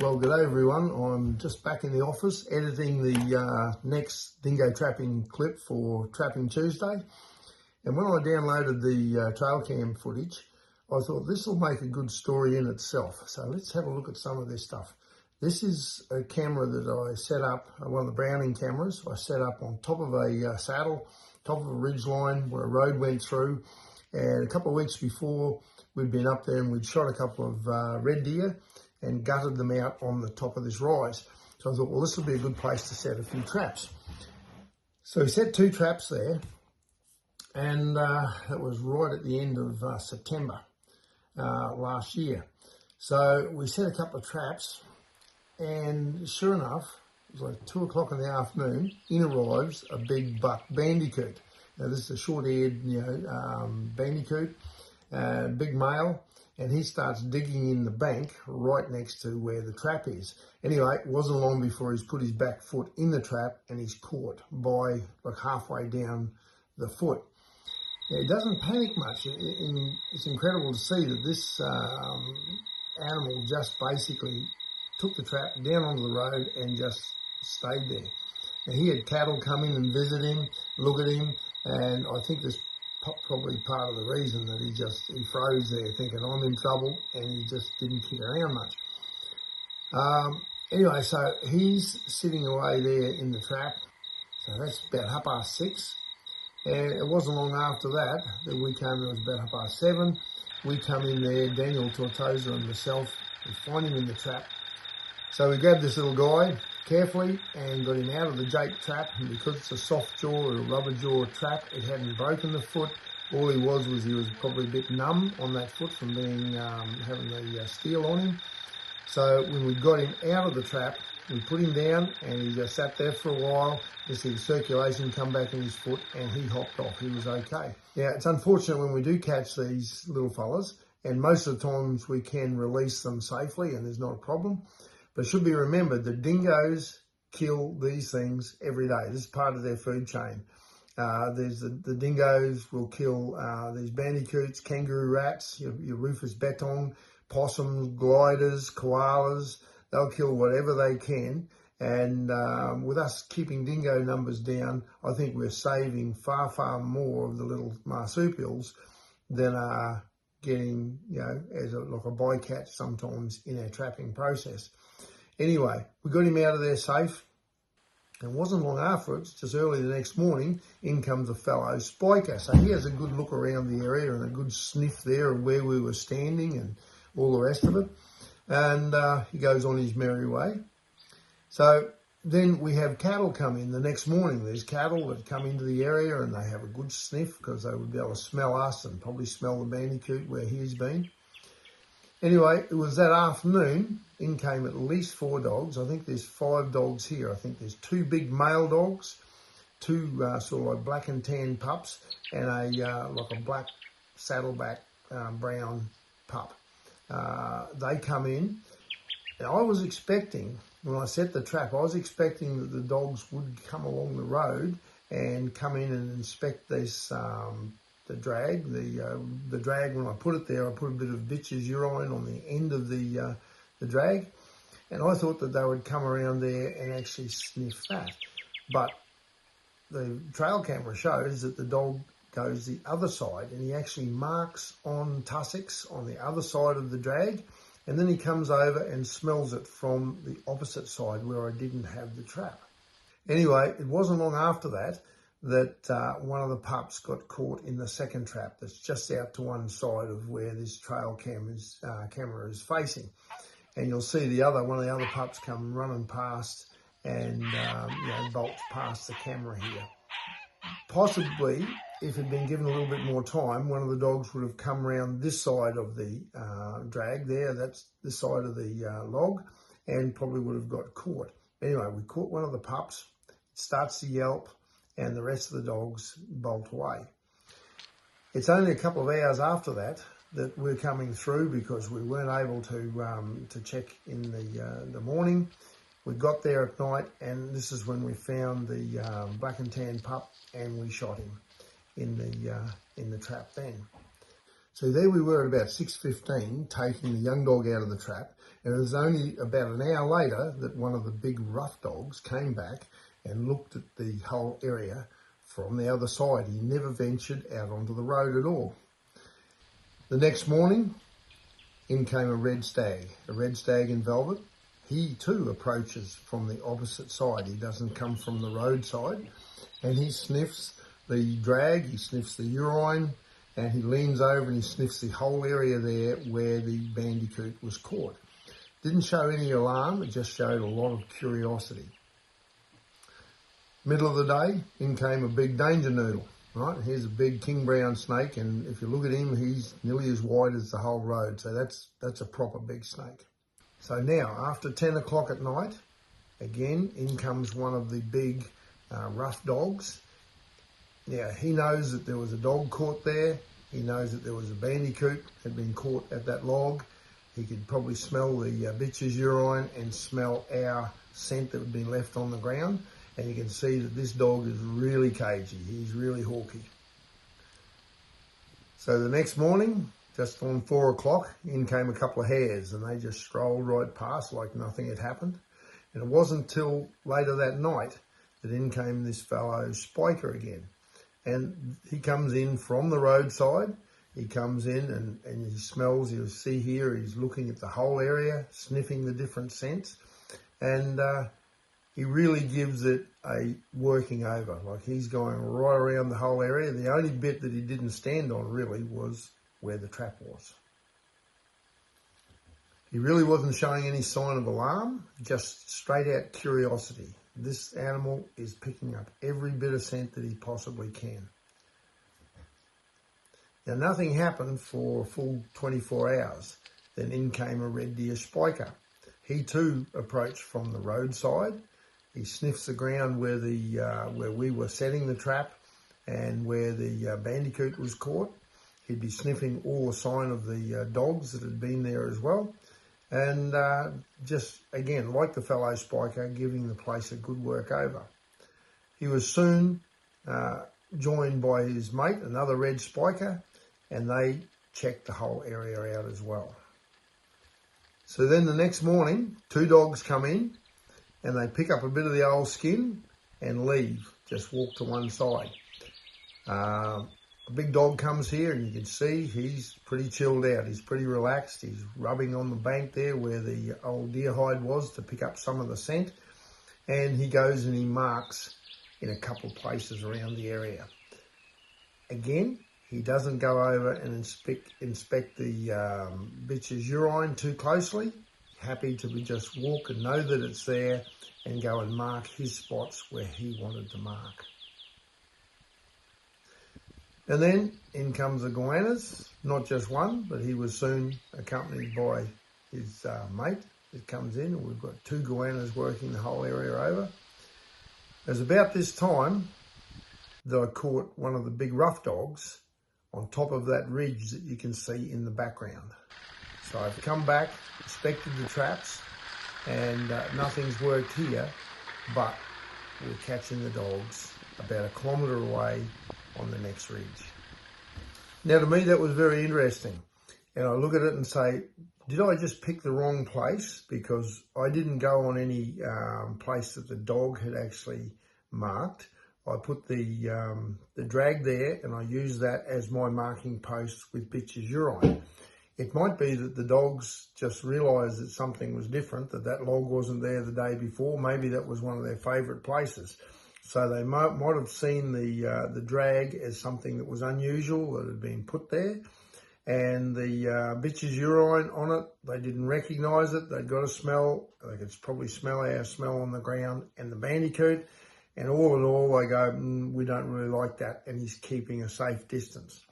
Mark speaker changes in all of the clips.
Speaker 1: Well, g'day everyone. I'm just back in the office editing the next dingo trapping clip for Trapping Tuesday. And when I downloaded the trail cam footage, I thought this will make a good story in itself. So let's have a look at some of this stuff. This is a camera that I set up, one of the Browning cameras. I set up on top of a saddle, top of a ridge line where a road went through. And a couple of weeks before, we'd been up there and we'd shot a couple of red deer and gutted them out on the top of this rise. So I thought, well, this would be a good place to set a few traps. So we set 2 traps there, and that was right at the end of September last year. So we set a couple of traps, and sure enough, it was like 2 o'clock in the afternoon, in arrives a big buck bandicoot. Now this is a short-eared, bandicoot, big male. And he starts digging in the bank right next to where the trap is. Anyway, it wasn't long before he's put his back foot in the trap and he's caught by like halfway down the foot. Now, he doesn't panic much. It's incredible to see that this animal just basically took the trap down onto the road and just stayed there. Now, he had cattle come in and visit him, look at him, and I think this probably part of the reason that he froze there thinking I'm in trouble, and he just didn't kick around much. Anyway, so he's sitting away there in the trap. So that's about 6:30. And it wasn't long after that we came, it was about 7:30. We come in there, Daniel Tortosa and myself, we find him in the trap. So we grabbed this little guy carefully and got him out of the jake trap, and because it's a soft jaw or a rubber jaw trap, it hadn't broken the foot. All he was probably a bit numb on that foot from being having the steel on him. So when we got him out of the trap, we put him down and he just sat there for a while. You see the circulation come back in his foot and he hopped off. He was okay. Now, it's unfortunate when we do catch these little fellas, and most of the times we can release them safely and there's not a problem. But it should be remembered that dingoes kill these things every day. This is part of their food chain. There's the dingoes will kill these bandicoots, kangaroo rats, your rufous bettong, possums, gliders, koalas. They'll kill whatever they can. And with us keeping dingo numbers down, I think we're saving far, far more of the little marsupials than are getting, as like a bycatch sometimes in our trapping process. Anyway, we got him out of there safe. And it wasn't long afterwards, just early the next morning, in comes a fellow spiker. So he has a good look around the area and a good sniff there of where we were standing and all the rest of it. And he goes on his merry way. So then we have cattle come in the next morning. There's cattle that come into the area and they have a good sniff because they would be able to smell us and probably smell the bandicoot where he's been. Anyway, it was that afternoon, in came at least 4 dogs. I think there's 5 dogs here. I think there's 2 big male dogs, 2 sort of like black and tan pups, and like a black saddleback brown pup. They come in, and I was expecting, when I set the trap, I was expecting that the dogs would come along the road and come in and inspect this the drag. The drag, when I put it there, I put a bit of bitch's urine on the end of the drag, and I thought that they would come around there and actually sniff that. But the trail camera shows that the dog goes the other side, and he actually marks on tussocks on the other side of the drag, and then he comes over and smells it from the opposite side where I didn't have the trap. Anyway, it wasn't long after that one of the pups got caught in the second trap that's just out to one side of where this trail camera is facing. And you'll see one of the other pups come running past and bolts past the camera here. Possibly, if it had been given a little bit more time, one of the dogs would have come around this side of the drag there, that's this side of the log, and probably would have got caught. Anyway, we caught one of the pups, it starts to yelp, and the rest of the dogs bolt away. It's only a couple of hours after that we're coming through because we weren't able to check in the morning. We got there at night, and this is when we found the black and tan pup, and we shot him in the trap then. So there we were at about 6:15, taking the young dog out of the trap, and it was only about an hour later that one of the big rough dogs came back and looked at the whole area from the other side. He never ventured out onto the road at all. The next morning, in came a red stag in velvet. He too approaches from the opposite side. He doesn't come from the roadside, and he sniffs the drag, he sniffs the urine, and he leans over and he sniffs the whole area there where the bandicoot was caught. Didn't show any alarm, it just showed a lot of curiosity. Middle of the day, in came a big danger noodle. Right, here's a big king brown snake, and if you look at him, he's nearly as wide as the whole road, so that's a proper big snake. So now, after 10 o'clock at night, again, in comes one of the big rough dogs. Now, he knows that there was a dog caught there. He knows that there was a bandicoot had been caught at that log. He could probably smell the bitch's urine and smell our scent that had been left on the ground. And you can see that this dog is really cagey. He's really hawky. So the next morning, just on 4 o'clock, in came a couple of hares, and they just strolled right past like nothing had happened. And it wasn't until later that night that in came this fellow Spiker again. And he comes in from the roadside. He comes in and he smells, you'll see here, he's looking at the whole area, sniffing the different scents. And he really gives it a working over. Like, he's going right around the whole area. The only bit that he didn't stand on really was where the trap was. He really wasn't showing any sign of alarm, just straight out curiosity. This animal is picking up every bit of scent that he possibly can. Now, nothing happened for a full 24 hours. Then in came a red deer spiker. He too approached from the roadside. He sniffs the ground where we were setting the trap and where the bandicoot was caught. He'd be sniffing all the sign of the dogs that had been there as well. And just, again, like the fellow spiker, giving the place a good work over. He was soon joined by his mate, another red spiker, and they checked the whole area out as well. So then the next morning, 2 dogs come in, and they pick up a bit of the old skin and leave, just walk to one side. A big dog comes here, and you can see he's pretty chilled out. He's pretty relaxed. He's rubbing on the bank there where the old deer hide was to pick up some of the scent. And he goes and he marks in a couple of places around the area. Again, he doesn't go over and inspect the bitch's urine too closely. Happy to just walk and know that it's there and go and mark his spots where he wanted to mark. And then in comes the goannas, not just one, but he was soon accompanied by his mate that comes in, and we've got 2 goannas working the whole area over. It was about this time that I caught one of the big rough dogs on top of that ridge that you can see in the background. So I've come back, inspected the traps, and nothing's worked here, but we're catching the dogs about a kilometre away on the next ridge. Now, to me, that was very interesting. And I look at it and say, did I just pick the wrong place? Because I didn't go on any place that the dog had actually marked. I put the drag there, and I used that as my marking post with bitch's urine. It might be that the dogs just realised that something was different, that log wasn't there the day before. Maybe that was one of their favourite places. So they might have seen the drag as something that was unusual, that had been put there. And the bitch's urine on it, they didn't recognise it. They'd got a smell. They could probably smell our smell on the ground and the bandicoot. And all in all, they go, we don't really like that. And he's keeping a safe distance.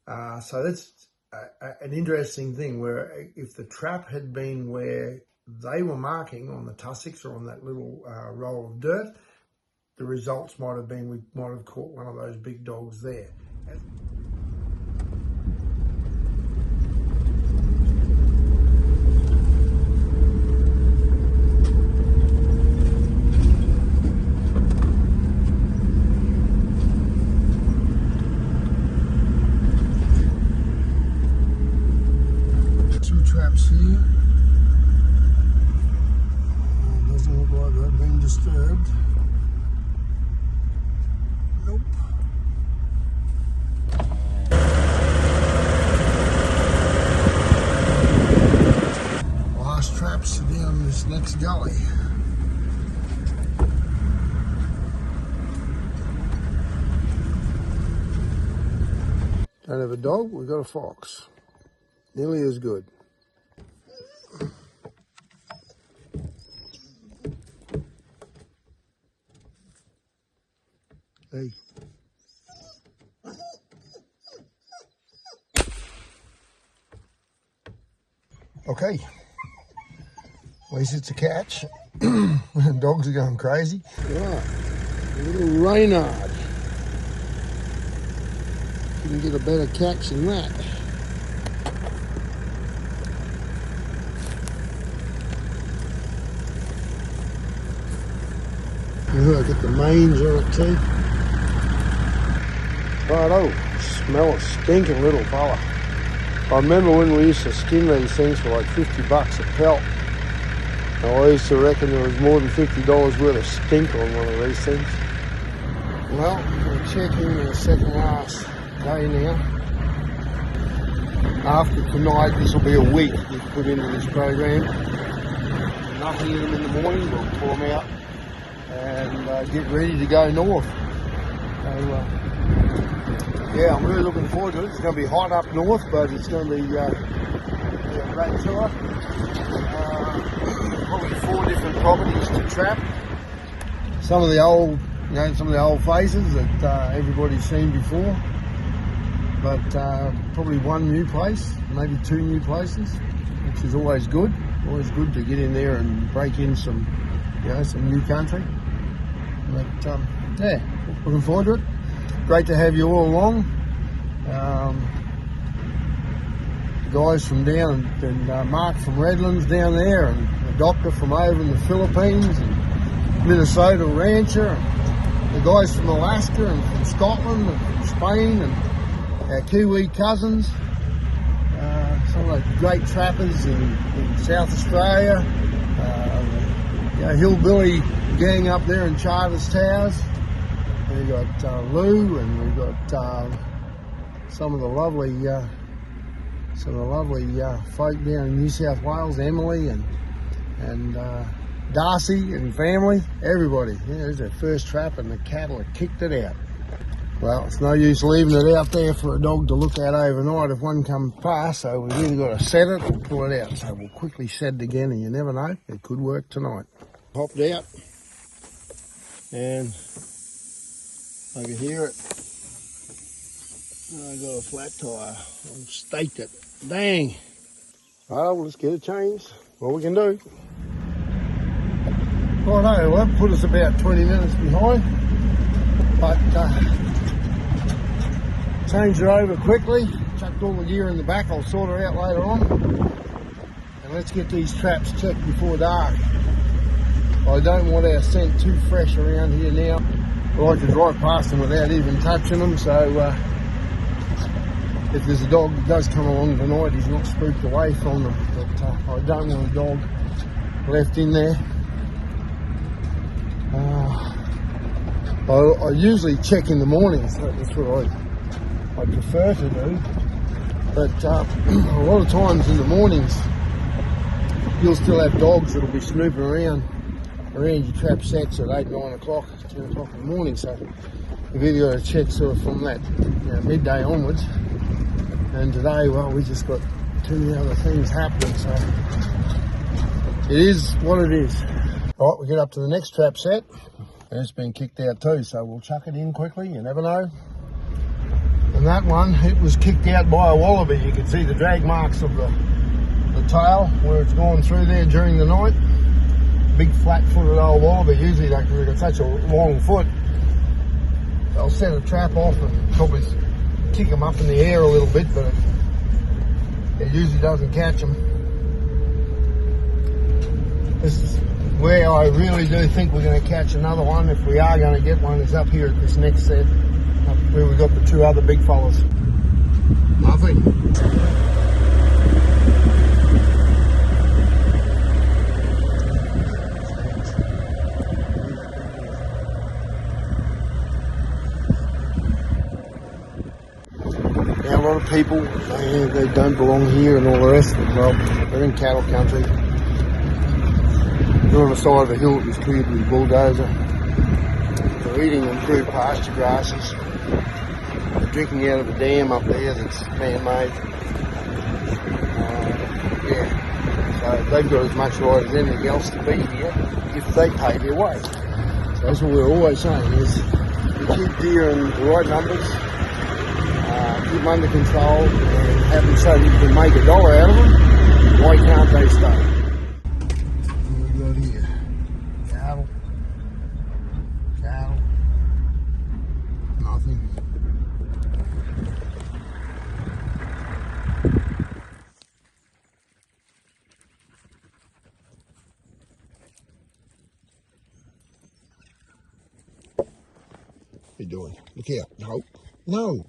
Speaker 1: So that's an interesting thing, where if the trap had been where they were marking on the tussocks or on that little roll of dirt, the results might have been we might have caught one of those big dogs there. this next gully. Don't have a dog, we've got a fox. Nearly as good. Hey. Okay. At least it's a catch. Dogs are going crazy. Right. A little Reynard. Couldn't get a better catch than that. I get the mange on it too. Righto, smell a stinking little fella. I remember when we used to skin these things for like $50 a pelt. I used to reckon there was more than $50 worth of stink on one of these things. Well, we're checking the second last day now. After tonight, this will be a week we've put into this program. Nothing in them in the morning, we'll pull them out and get ready to go north. So, yeah, I'm really looking forward to it. It's going to be hot up north, but it's going to be a great tour. Probably 4 different properties to trap. Some of the old, some of the old faces that everybody's seen before, but probably 1 new place, maybe 2 new places, which is always good. Always good to get in there and break in some, some new country. But yeah, looking forward to it. Great to have you all along. The guys from down, and Mark from Redlands down there, and the doctor from over in the Philippines, and Minnesota rancher, and the guys from Alaska and from Scotland and from Spain, and our Kiwi cousins, some of the great trappers in South Australia, hillbilly gang up there in Charters Towers. We've got Lou, and we've got some of the lovely folk down in New South Wales, Emily and Darcy and family, everybody. Yeah, there's their first trap, and the cattle have kicked it out. Well, it's no use leaving it out there for a dog to look at overnight if one comes past, so we've either got to set it or pull it out. So we'll quickly set it again, and you never know, it could work tonight. Hopped out, and I can hear it. I got a flat tyre. I've staked it. Dang. Well, let's get it changed. What we can do. Righto, well, put us about 20 minutes behind, but changed it over quickly. Chucked all the gear in the back. I'll sort her out later on. And let's get these traps checked before dark. I don't want our scent too fresh around here now. I like to drive past them without even touching them, so if there's a dog that does come along tonight, he's not spooked away from them. But I don't want a dog left in there. I usually check in the mornings. That's what I prefer to do. But a lot of times in the mornings, you'll still have dogs that'll be snooping around your trap sets at 8, 9 o'clock, 10 o'clock in the morning. So you've either got to check sort of from that midday onwards. And today, well, we just got too many other things happening, so it is what it is. All right, we get up to the next trap set, and it's been kicked out too, so we'll chuck it in quickly, you never know. And that one, it was kicked out by a wallaby. You can see the drag marks of the tail where it's gone through there during the night. Big flat-footed old wallaby, usually they've got such a long foot. They'll set a trap off and probably kick them up in the air a little bit, but it usually doesn't catch them. This is where I really do think we're going to catch another one. If we are going to get one, is up here at this next set, up where we've got the 2 other big fellas. Nothing. A lot of people, they don't belong here and all the rest of it. Well, they're in cattle country. They're on the side of a hill that was cleared with a bulldozer. They're eating improved pasture grasses. They're drinking out of a dam up there that's man-made. So they've got as much right as anything else to be here if they pay their way. So that's what we're always saying is we keep deer in the right numbers, keep them under control and have them so that you can make $1 out of them. Why can't they stay? What we got here? Cattle. Nothing. What are you doing? Look out. No.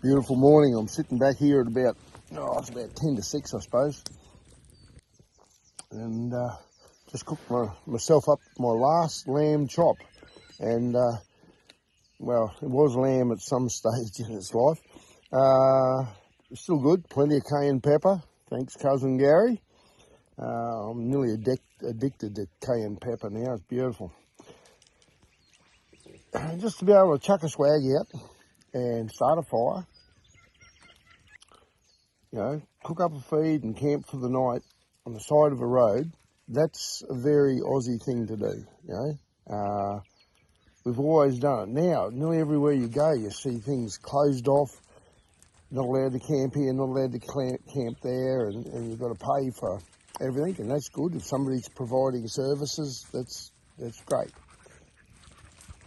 Speaker 1: Beautiful morning. I'm sitting back here at about, it's about 10 to 6, I suppose. And just cooked myself up my last lamb chop. And, well, it was lamb at some stage in its life. It's still good. Plenty of cayenne pepper. Thanks, Cousin Gary. I'm nearly addicted to cayenne pepper now. It's beautiful. Just to be able to chuck a swag out and start a fire, you know, cook up a feed and camp for the night on the side of a road, that's a very Aussie thing to do, you know. We've always done it. Now, nearly everywhere you go, you see things closed off, not allowed to camp here, not allowed to camp there, and you've got to pay for everything, and that's good. If somebody's providing services, that's great.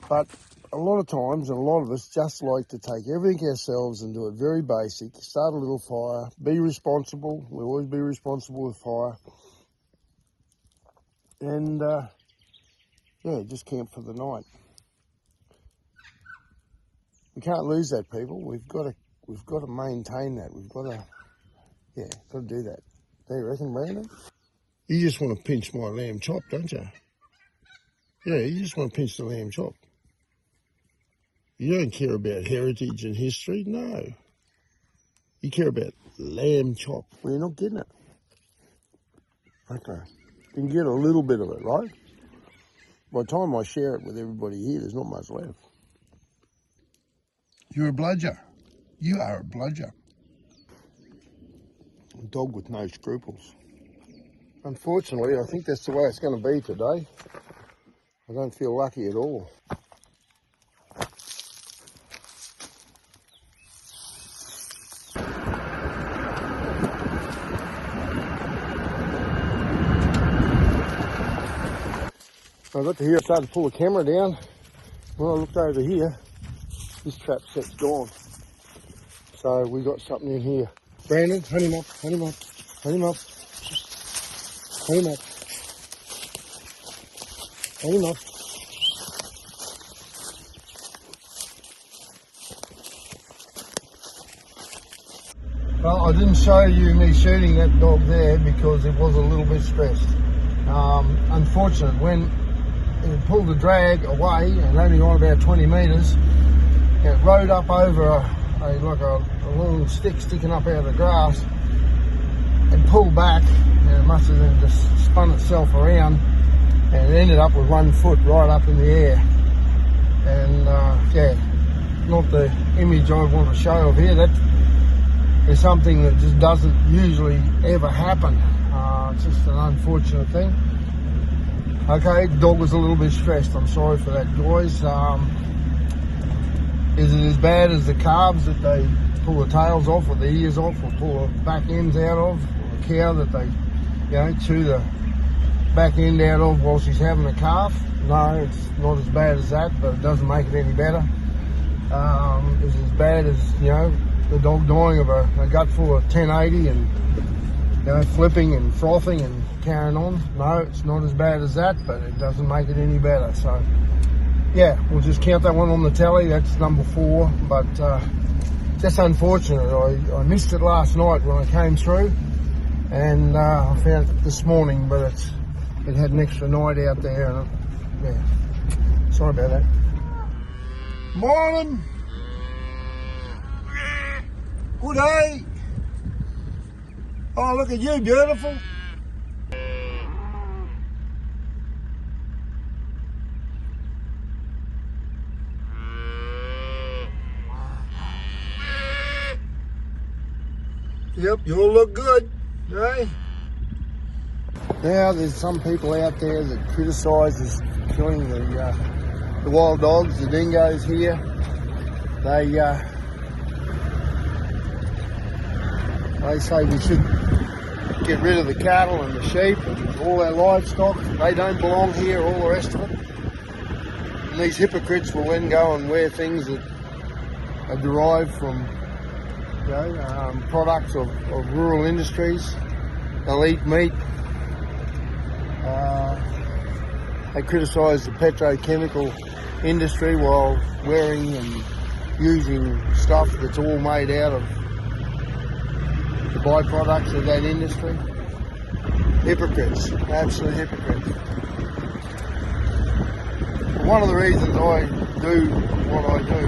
Speaker 1: But a lot of times, and a lot of us just like to take everything ourselves and do it very basic. Start a little fire, be responsible. We'll always be responsible with fire. And, yeah, just camp for the night. We can't lose that, people. We've got to maintain that. We've got to do that. Do you reckon, Brandon? You just want to pinch my lamb chop, don't you? Yeah, you just want to pinch the lamb chop. You don't care about heritage and history, no. You care about lamb chop. Well, you're not getting it. Okay. You can get a little bit of it, right? By the time I share it with everybody here, there's not much left. You're a bludger. You are a bludger. A dog with no scruples. Unfortunately, I think that's the way it's going to be today. I don't feel lucky at all. I got to here, I started to pull the camera down. When I looked over here, this trap set's gone. So we got something in here. Brandon, hunt him up, hunt him up, hunt him up, hunt him up, hunt him up. Well, I didn't show you me shooting that dog there because it was a little bit stressed. Unfortunate, when it pulled the drag away and only gone about 20 metres, it rode up over a little stick sticking up out of the grass and pulled back, and it must have then just spun itself around and it ended up with 1 foot right up in the air. And yeah, not the image I want to show of here. That is something that just doesn't usually ever happen. It's just an unfortunate thing. Okay, the dog was a little bit stressed. I'm sorry for that, guys. Is it as bad as the calves that they pull the tails off or the ears off or pull the back ends out of? Or the cow that they, chew the back end out of while she's having a calf? No, it's not as bad as that, but it doesn't make it any better. It's as bad as, the dog dying of a gut full of 1080 and, flipping and frothing and carrying on. No, it's not as bad as that, but it doesn't make it any better. So, yeah, we'll just count that one on the tally. That's number 4, but just unfortunate. I missed it last night when I came through, and I found it this morning, but it had an extra night out there, and yeah, sorry about that. Morning. Good day. Oh, look at you, beautiful. Yep, you all look good, eh? Now, there's some people out there that criticise us killing the wild dogs, the dingoes here. They say we should get rid of the cattle and the sheep and all our livestock. They don't belong here, all the rest of it. And these hypocrites will then go and wear things that are derived from products of rural industries. They'll eat meat. They criticise the petrochemical industry while wearing and using stuff that's all made out of the byproducts of that industry. Hypocrites, absolute hypocrites. But one of the reasons I do what I do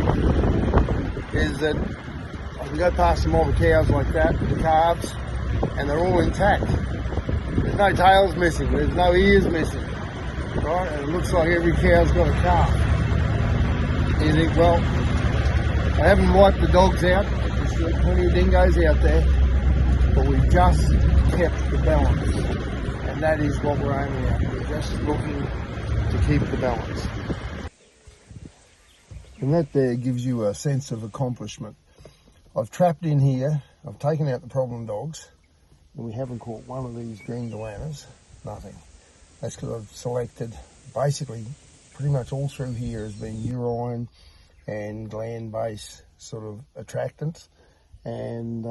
Speaker 1: is that I can go past some other cows like that, the calves, and they're all intact. There's no tails missing, there's no ears missing, right? And it looks like every cow's got a calf. You think, well, I haven't wiped the dogs out, there's still plenty of dingoes out there, but we've just kept the balance. And that is what we're aiming at. We're just looking to keep the balance. And that there gives you a sense of accomplishment. I've trapped in here, I've taken out the problem dogs, and we haven't caught one of these green goannas, nothing. That's because I've selected, basically, pretty much all through here has been urine and gland-based sort of attractants. And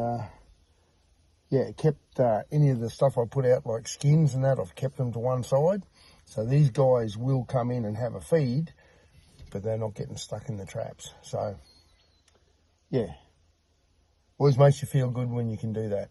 Speaker 1: kept any of the stuff I put out, like skins and that, I've kept them to one side. So these guys will come in and have a feed, but they're not getting stuck in the traps. So, yeah, always makes you feel good when you can do that.